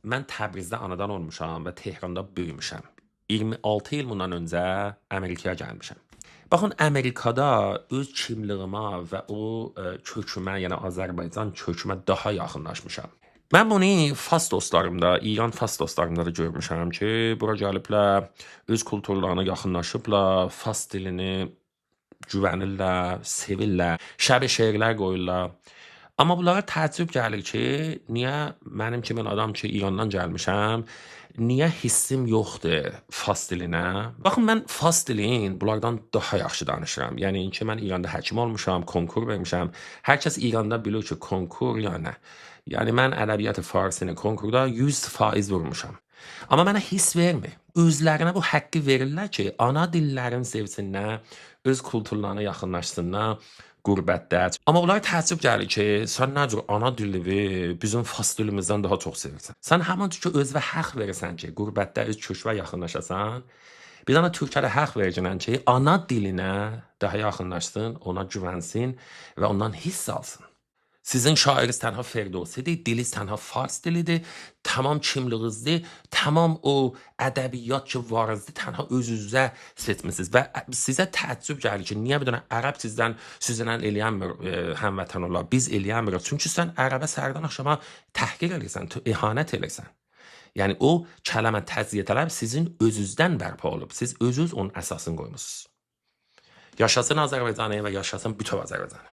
Mən Təbrizdə anadan olmuşam və Tehranda böyümüşəm. 26 il bundan öncə Amerikaya gəlmişəm. Baxın, Amerikada öz kimliyimə və o kökümə, yəni Azərbaycan kökümə daha yaxınlaşmışam. Mən bunu fas dostlarımda, İran fas dostlarımda da görmüşəm ki, bura gəliblər, öz kulturlarına yaxınlaşıblar, fas dilini güvənirlər, sevirlər, şəb şeirlər qoyurlar. Amma bunlara təəccüb gəlir ki, niyə mənim kimi adam ki, İrandan gəlmişəm, niyə hissim yoxdur fas dilinə? Baxın, mən fas dilini bunlardan daha yaxşı danışıram. Yəni ki, mən İranda həkim olmuşam, konkur vermişəm. Hər kəs İranda bilir ki, konkur yəni. Yəni mən ədəbiyyat farsini konkurda 100% vurmuşam. Amma mənə hiss vermir. Özlərinə bu haqqı verirlər ki, ana dillərini sevsinlər, öz kulturlarına yaxınlaşsınlar, qürbətdə. Amma bunlara təəccüb gəlir ki, sən nə cür ana dilini bizim fas dilimizdən daha çox sevirsən. Sən həmin ki, özünə haqq verirsən ki, qürbətdə öz kökünə yaxınlaşasan, bir dənə türkə də haqq verəcəksən ki, ana dilinə daha yaxınlaşsın, ona güvənsin və ondan hiss alsın. Sizin şairiniz tənha Ferdowsidir, diliniz tənha fars dilidir, tamam kimliyinizdir, tamam o ədəbiyyat ki varizdir, tənha özünüzə seçmisiniz və sizə təəccüb gəlir ki, niyə bir dənə ərəb sizdən sizinlə eləyənmir həmvətən olar, biz eləyənmirik. Çünki sən ərəbə sərdən axşama təhqir eləyirsən, ihanət eləyirsən. Yəni o kələmə təziyyətlər sizin özünüzdən bərpa olub, siz özünüz onun əsasını qoymusunuz. Yaşasın Azərbaycanı və yaşasın bütöv Azərbaycanı.